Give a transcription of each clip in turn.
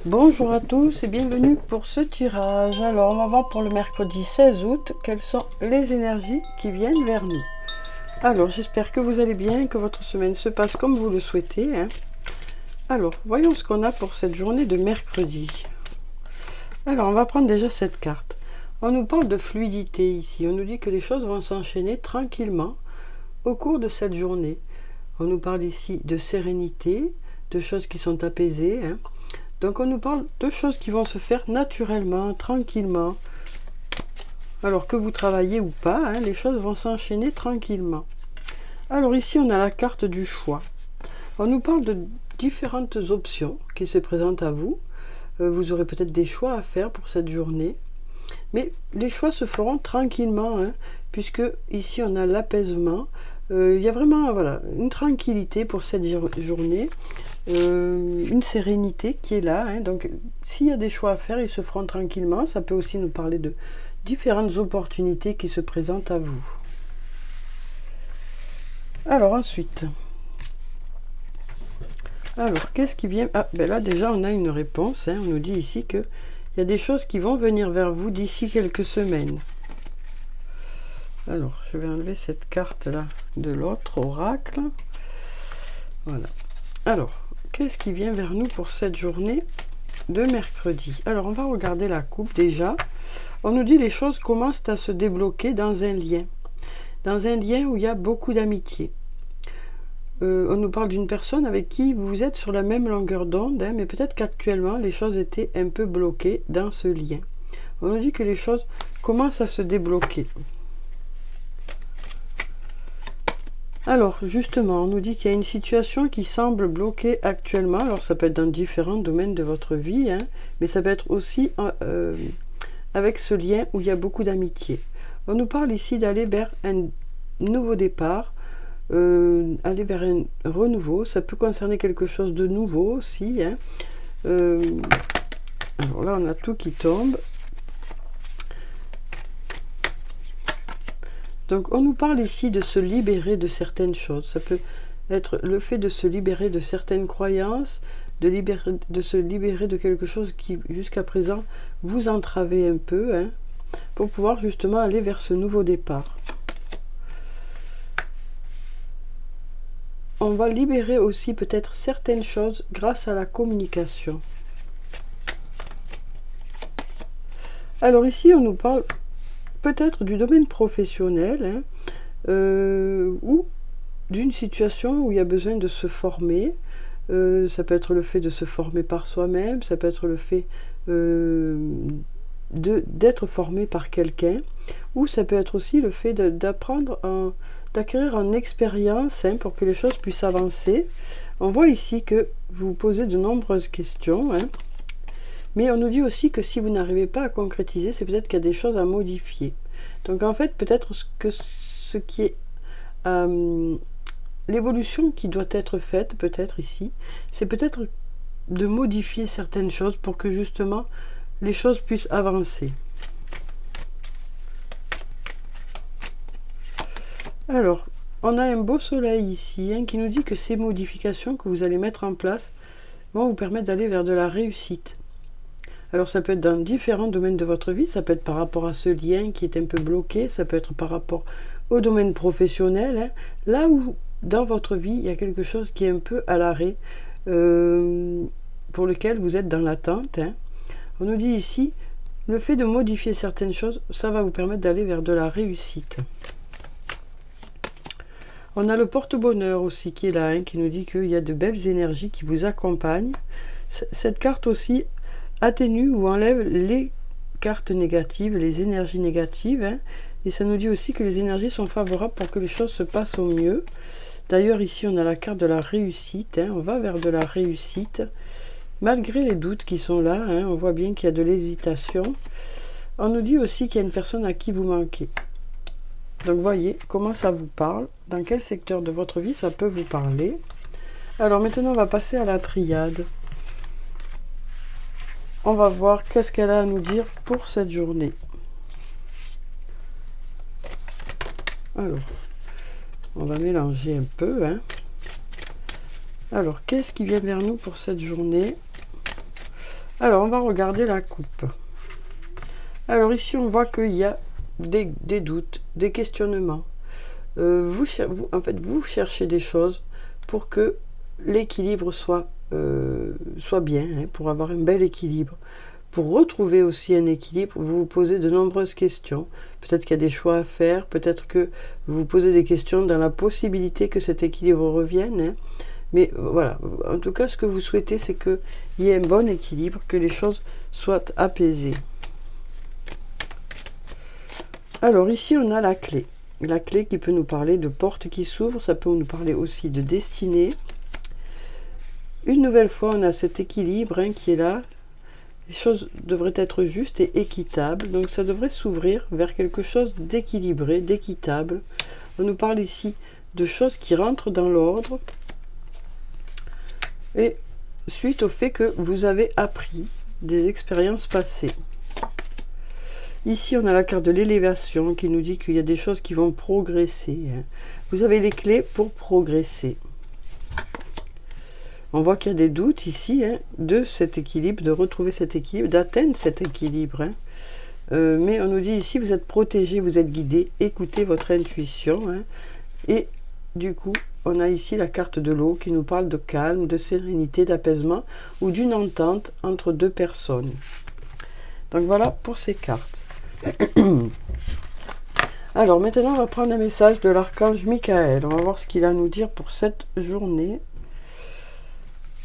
Bonjour à tous et bienvenue pour ce tirage. Alors on va voir pour le mercredi 16 août quelles sont les énergies qui viennent vers nous. Alors j'espère que vous allez bien, que votre semaine se passe comme vous le souhaitez. Alors voyons ce qu'on a pour cette journée de mercredi. Alors on va prendre déjà cette carte. On nous parle de fluidité ici. On nous dit que les choses vont s'enchaîner tranquillement au cours de cette journée. On nous parle ici de sérénité, de choses qui sont apaisées. Donc on nous parle de choses qui vont se faire naturellement, tranquillement. Alors que vous travaillez ou pas, les choses vont s'enchaîner tranquillement. Alors ici on a la carte du choix. On nous parle de différentes options qui se présentent à vous. Vous aurez peut-être des choix à faire pour cette journée. Mais les choix se feront tranquillement, puisque ici on a l'apaisement. Il y a vraiment une tranquillité pour cette journée. Une sérénité qui est là, donc s'il y a des choix à faire, ils se feront tranquillement. Ça peut aussi nous parler de différentes opportunités qui se présentent à vous. Alors ensuite, qu'est-ce qui vient? Là déjà on a une réponse, on nous dit ici que il y a des choses qui vont venir vers vous d'ici quelques semaines. Alors je vais enlever cette carte là de l'autre oracle. Voilà. Alors qu'est-ce qui vient vers nous pour cette journée de mercredi? Alors on va regarder la coupe déjà. On nous dit les choses commencent à se débloquer dans un lien. Dans un lien où il y a beaucoup d'amitié. On nous parle d'une personne avec qui vous êtes sur la même longueur d'onde, mais peut-être qu'actuellement les choses étaient un peu bloquées dans ce lien. On nous dit que les choses commencent à se débloquer. Alors justement, on nous dit qu'il y a une situation qui semble bloquée actuellement. Alors ça peut être dans différents domaines de votre vie, mais ça peut être aussi avec ce lien où il y a beaucoup d'amitié. On nous parle ici d'aller vers un nouveau départ, aller vers un renouveau. Ça peut concerner quelque chose de nouveau aussi. Alors là, on a tout qui tombe. Donc on nous parle ici de se libérer de certaines choses. Ça peut être le fait de se libérer de certaines croyances, de se libérer de quelque chose qui jusqu'à présent vous entravait un peu, pour pouvoir justement aller vers ce nouveau départ. On va libérer aussi peut-être certaines choses grâce à la communication. Alors ici on nous parle peut-être du domaine professionnel, ou d'une situation où il y a besoin de se former. Ça peut être le fait de se former par soi-même, ça peut être le fait d'être formé par quelqu'un, ou ça peut être aussi le fait d'acquérir en expérience, pour que les choses puissent avancer. On voit ici que vous posez de nombreuses questions, mais on nous dit aussi que si vous n'arrivez pas à concrétiser, c'est peut-être qu'il y a des choses à modifier. Donc en fait, peut-être que ce qui est l'évolution qui doit être faite, peut-être ici, c'est peut-être de modifier certaines choses pour que justement les choses puissent avancer. Alors, on a un beau soleil ici, qui nous dit que ces modifications que vous allez mettre en place vont vous permettre d'aller vers de la réussite. Alors ça peut être dans différents domaines de votre vie, ça peut être par rapport à ce lien qui est un peu bloqué, ça peut être par rapport au domaine professionnel, là où dans votre vie il y a quelque chose qui est un peu à l'arrêt, pour lequel vous êtes dans l'attente. On nous dit ici, le fait de modifier certaines choses, ça va vous permettre d'aller vers de la réussite. On a le porte-bonheur aussi qui est là, qui nous dit qu'il y a de belles énergies qui vous accompagnent. Cette carte aussi atténue ou enlève les cartes négatives, les énergies négatives, et ça nous dit aussi que les énergies sont favorables pour que les choses se passent au mieux. D'ailleurs ici on a la carte de la réussite, on va vers de la réussite malgré les doutes qui sont là, on voit bien qu'il y a de l'hésitation. On nous dit aussi qu'il y a une personne à qui vous manquez. Donc voyez comment ça vous parle, dans quel secteur de votre vie ça peut vous parler. Alors maintenant on va passer à la triade. On va voir qu'est-ce qu'elle a à nous dire pour cette journée. Alors, on va mélanger un peu. Alors, qu'est-ce qui vient vers nous pour cette journée? Alors, on va regarder la coupe. Alors ici, on voit qu'il y a des doutes, des questionnements. En fait, vous cherchez des choses pour que l'équilibre soit bien, hein, pour avoir un bel équilibre. Pour retrouver aussi un équilibre, vous vous posez de nombreuses questions. Peut-être qu'il y a des choix à faire, peut-être que vous vous posez des questions dans la possibilité que cet équilibre revienne. Hein. Mais voilà, en tout cas, ce que vous souhaitez, c'est qu'il y ait un bon équilibre, que les choses soient apaisées. Alors ici, on a la clé. La clé qui peut nous parler de portes qui s'ouvrent, ça peut nous parler aussi de destinée. Une nouvelle fois, on a cet équilibre hein, qui est là. Les choses devraient être justes et équitables, donc ça devrait s'ouvrir vers quelque chose d'équilibré, d'équitable. On nous parle ici de choses qui rentrent dans l'ordre et suite au fait que vous avez appris des expériences passées. Ici, on a la carte de l'élévation qui nous dit qu'il y a des choses qui vont progresser. Vous avez les clés pour progresser. On voit qu'il y a des doutes ici hein, de cet équilibre, de retrouver cet équilibre, d'atteindre cet équilibre. Hein. Mais on nous dit ici, vous êtes protégé, vous êtes guidé, écoutez votre intuition. Hein. Et du coup, on a ici la carte de l'eau qui nous parle de calme, de sérénité, d'apaisement ou d'une entente entre deux personnes. Donc voilà pour ces cartes. Alors maintenant, on va prendre un message de l'archange Michael. On va voir ce qu'il a à nous dire pour cette journée.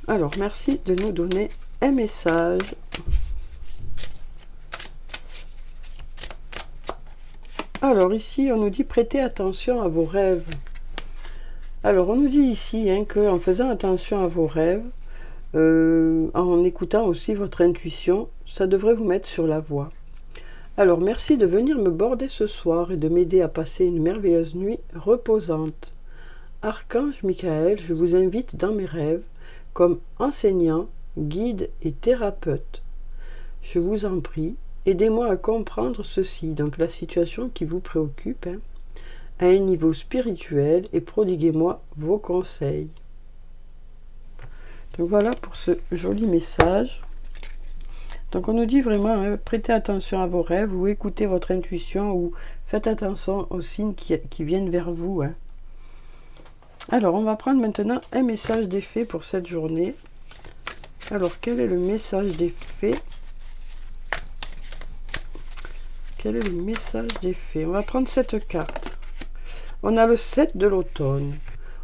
Alors, merci de nous donner un message. Alors ici, on nous dit prêtez attention à vos rêves. Alors, on nous dit ici hein, qu'en faisant attention à vos rêves, en écoutant aussi votre intuition, ça devrait vous mettre sur la voie. Alors, merci de venir me border ce soir et de m'aider à passer une merveilleuse nuit reposante. Archange Michael, je vous invite dans mes rêves comme enseignant, guide et thérapeute. Je vous en prie, aidez-moi à comprendre ceci, donc la situation qui vous préoccupe, hein, à un niveau spirituel et prodiguez-moi vos conseils. Donc voilà pour ce joli message. Donc on nous dit vraiment, hein, prêtez attention à vos rêves ou écoutez votre intuition ou faites attention aux signes qui viennent vers vous. Hein. Alors on va prendre maintenant un message des fées pour cette journée. Alors quel est le message des fées? Quel est le message des fées? On va prendre cette carte. On a le 7 de l'automne.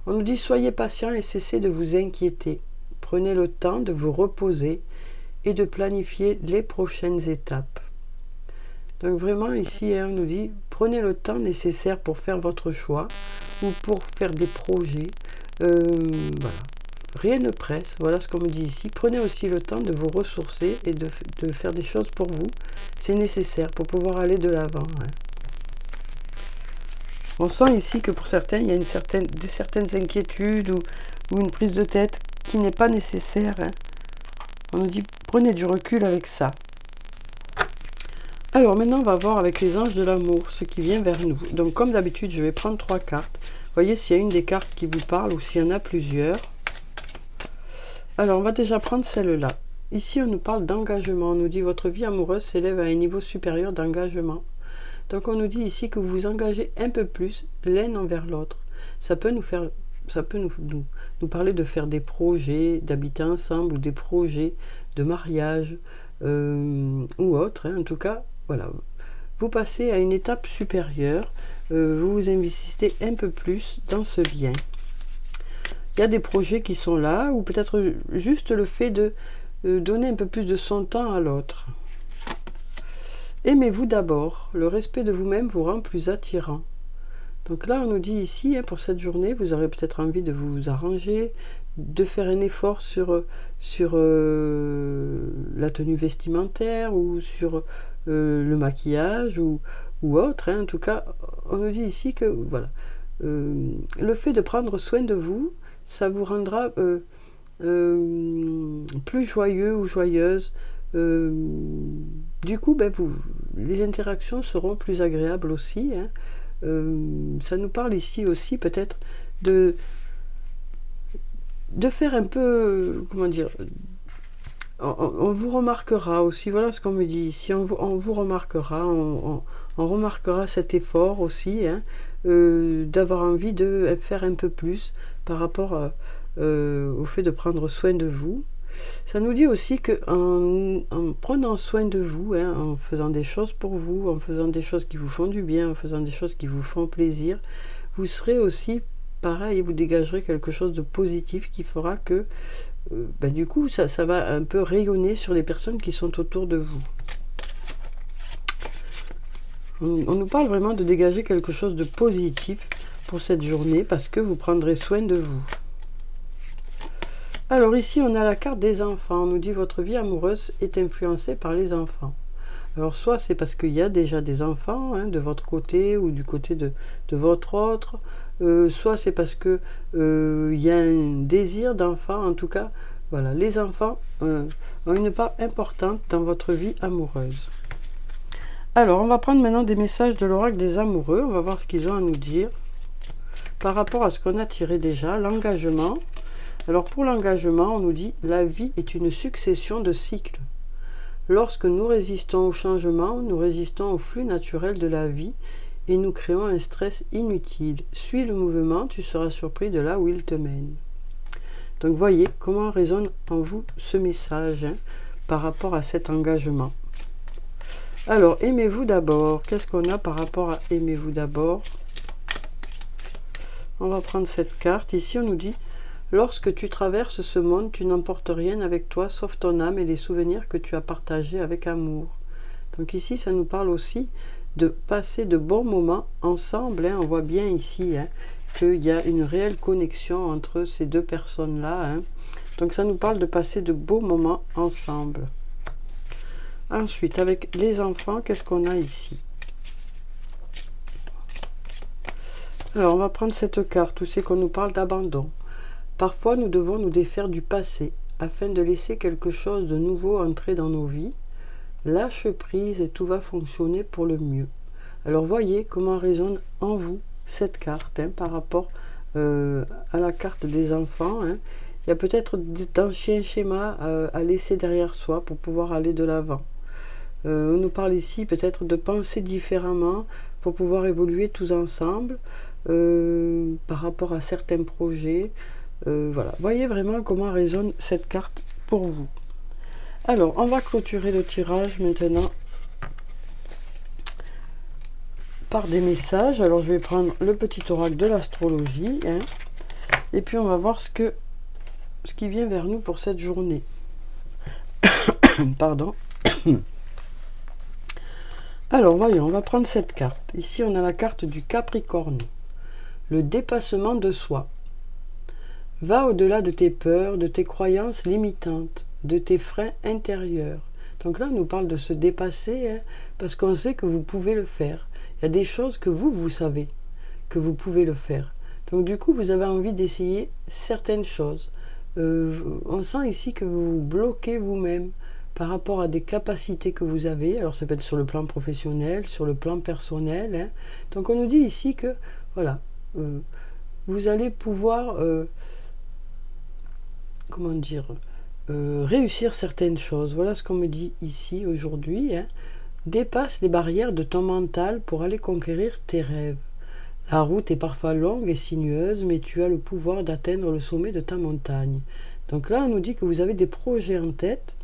On nous dit soyez patient et cessez de vous inquiéter. Prenez le temps de vous reposer et de planifier les prochaines étapes. Donc vraiment ici, hein, on nous dit prenez le temps nécessaire pour faire votre choix ou pour faire des projets. Voilà. Rien ne presse, voilà ce qu'on me dit ici. Prenez aussi le temps de vous ressourcer et de faire des choses pour vous. C'est nécessaire pour pouvoir aller de l'avant. Hein. On sent ici que pour certains, il y a certaines inquiétudes ou une prise de tête qui n'est pas nécessaire. Hein. On nous dit prenez du recul avec ça. Alors maintenant, on va voir avec les anges de l'amour ce qui vient vers nous. Donc comme d'habitude, je vais prendre 3 cartes. Voyez s'il y a une des cartes qui vous parle ou s'il y en a plusieurs. Alors on va déjà prendre celle-là. Ici, on nous parle d'engagement. On nous dit votre vie amoureuse s'élève à un niveau supérieur d'engagement. Donc on nous dit ici que vous vous engagez un peu plus l'un envers l'autre. Ça peut nous parler de faire des projets, d'habiter ensemble ou des projets de mariage ou autre. Hein. En tout cas, voilà. Vous passez à une étape supérieure. Vous vous investissez un peu plus dans ce bien. Il y a des projets qui sont là ou peut-être juste le fait de donner un peu plus de son temps à l'autre. Aimez-vous d'abord. Le respect de vous-même vous rend plus attirant. Donc là, on nous dit ici, hein, pour cette journée, vous aurez peut-être envie de vous arranger, de faire un effort sur la tenue vestimentaire ou sur le maquillage ou autre. Hein. En tout cas, on nous dit ici que voilà, le fait de prendre soin de vous, ça vous rendra plus joyeux ou joyeuse. Du coup, ben, les interactions seront plus agréables aussi. Hein. Ça nous parle ici aussi peut-être de faire un peu, comment dire, on vous remarquera aussi, voilà ce qu'on me dit ici, on vous remarquera, on remarquera cet effort aussi, hein, d'avoir envie de faire un peu plus par rapport au fait de prendre soin de vous. Ça nous dit aussi que en prenant soin de vous, hein, en faisant des choses pour vous, en faisant des choses qui vous font du bien, en faisant des choses qui vous font plaisir, vous serez aussi pareil, vous dégagerez quelque chose de positif qui fera que du coup ça va un peu rayonner sur les personnes qui sont autour de vous. On nous parle vraiment de dégager quelque chose de positif pour cette journée parce que vous prendrez soin de vous. Alors ici, on a la carte des enfants. On nous dit votre vie amoureuse est influencée par les enfants. Alors soit c'est parce qu'il y a déjà des enfants, hein, de votre côté ou du côté de votre autre. Soit c'est parce que il y a un désir d'enfant. En tout cas, voilà, les enfants ont une part importante dans votre vie amoureuse. Alors, on va prendre maintenant des messages de l'oracle des amoureux. On va voir ce qu'ils ont à nous dire par rapport à ce qu'on a tiré déjà, l'engagement. Alors pour l'engagement, on nous dit « La vie est une succession de cycles. Lorsque nous résistons au changement, nous résistons au flux naturel de la vie et nous créons un stress inutile. Suis le mouvement, tu seras surpris de là où il te mène. » Donc voyez comment résonne en vous ce message, hein, par rapport à cet engagement. Alors, aimez-vous d'abord. Qu'est-ce qu'on a par rapport à aimez-vous d'abord? On va prendre cette carte. Ici, on nous dit « Lorsque tu traverses ce monde, tu n'emportes rien avec toi, sauf ton âme et les souvenirs que tu as partagés avec amour. » Donc ici, ça nous parle aussi de passer de bons moments ensemble. Hein. On voit bien ici, hein, qu'il y a une réelle connexion entre ces deux personnes-là. Hein. Donc ça nous parle de passer de beaux moments ensemble. Ensuite, avec les enfants, qu'est-ce qu'on a ici? Alors, on va prendre cette carte où c'est qu'on nous parle d'abandon. Parfois, nous devons nous défaire du passé afin de laisser quelque chose de nouveau entrer dans nos vies. Lâche prise et tout va fonctionner pour le mieux. Alors, voyez comment résonne en vous cette carte, hein, par rapport à la carte des enfants. Hein. Il y a peut-être d'anciens schémas à laisser derrière soi pour pouvoir aller de l'avant. On nous parle ici peut-être de penser différemment pour pouvoir évoluer tous ensemble par rapport à certains projets. Voilà, voyez vraiment comment résonne cette carte pour vous. Alors, on va clôturer le tirage maintenant par des messages. Alors, je vais prendre le petit oracle de l'astrologie, hein, et puis on va voir ce qui vient vers nous pour cette journée. Pardon. Alors, voyons, on va prendre cette carte. Ici, on a la carte du Capricorne. Le dépassement de soi. Va au-delà de tes peurs, de tes croyances limitantes, de tes freins intérieurs. Donc là, on nous parle de se dépasser, hein, parce qu'on sait que vous pouvez le faire. Il y a des choses que vous savez que vous pouvez le faire. Donc du coup, vous avez envie d'essayer certaines choses. On sent ici que vous vous bloquez vous-même par rapport à des capacités que vous avez. Alors ça peut être sur le plan professionnel, sur le plan personnel. Hein. Donc on nous dit ici que, voilà, vous allez pouvoir, comment dire, réussir certaines choses. Voilà ce qu'on me dit ici aujourd'hui. Hein. Dépasse les barrières de ton mental pour aller conquérir tes rêves. La route est parfois longue et sinueuse, mais tu as le pouvoir d'atteindre le sommet de ta montagne. Donc là, on nous dit que vous avez des projets en tête.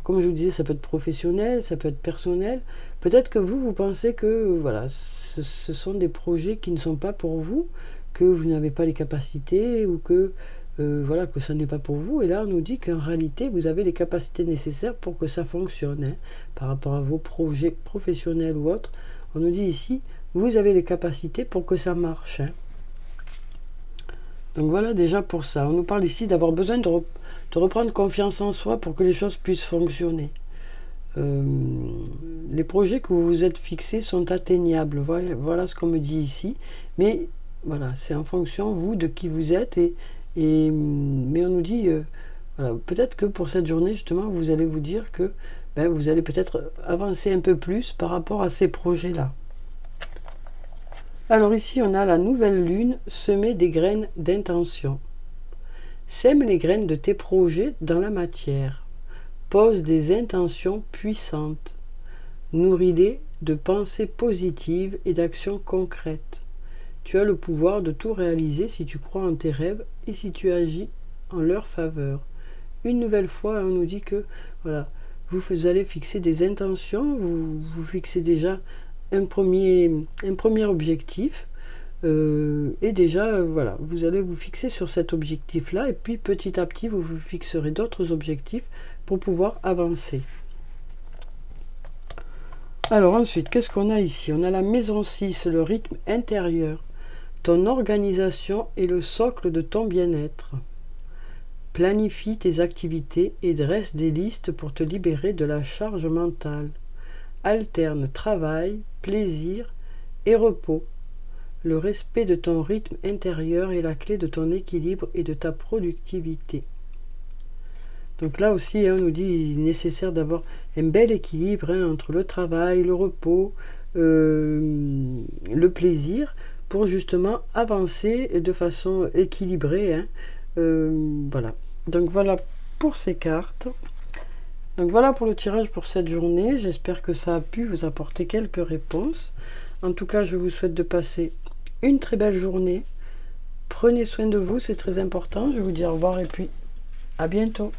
Comme je vous disais, ça peut être professionnel, ça peut être personnel. Peut-être que vous pensez que voilà, ce sont des projets qui ne sont pas pour vous, que vous n'avez pas les capacités ou que voilà, que ça n'est pas pour vous. Et là, on nous dit qu'en réalité, vous avez les capacités nécessaires pour que ça fonctionne. Hein, par rapport à vos projets professionnels ou autres, on nous dit ici, vous avez les capacités pour que ça marche. Hein. Donc voilà déjà pour ça. On nous parle ici d'avoir besoin de reprendre confiance en soi pour que les choses puissent fonctionner. Les projets que vous vous êtes fixés sont atteignables. Voilà ce qu'on me dit ici. Mais voilà, c'est en fonction, vous, de qui vous êtes. Mais on nous dit, voilà, peut-être que pour cette journée, justement, vous allez vous dire que vous allez peut-être avancer un peu plus par rapport à ces projets-là. Alors ici, on a la nouvelle lune, semer des graines d'intention. Sème les graines de tes projets dans la matière. Pose des intentions puissantes. Nourris-les de pensées positives et d'actions concrètes. Tu as le pouvoir de tout réaliser si tu crois en tes rêves et si tu agis en leur faveur. Une nouvelle fois, on nous dit que voilà, vous allez fixer des intentions, vous fixez déjà un premier objectif. Et déjà, voilà, vous allez vous fixer sur cet objectif-là, et puis petit à petit, vous vous fixerez d'autres objectifs pour pouvoir avancer. Alors ensuite, qu'est-ce qu'on a ici? On a la maison 6, le rythme intérieur. Ton organisation est le socle de ton bien-être. Planifie tes activités et dresse des listes pour te libérer de la charge mentale. Alterne travail, plaisir et repos. Le respect de ton rythme intérieur est la clé de ton équilibre et de ta productivité. Donc là aussi, on nous dit qu'il est nécessaire d'avoir un bel équilibre entre le travail, le repos, le plaisir, pour justement avancer de façon équilibrée. Voilà. Donc voilà pour ces cartes. Donc voilà pour le tirage pour cette journée. J'espère que ça a pu vous apporter quelques réponses. En tout cas, je vous souhaite de passer une très belle journée. Prenez soin de vous, c'est très important. Je vous dis au revoir et puis à bientôt.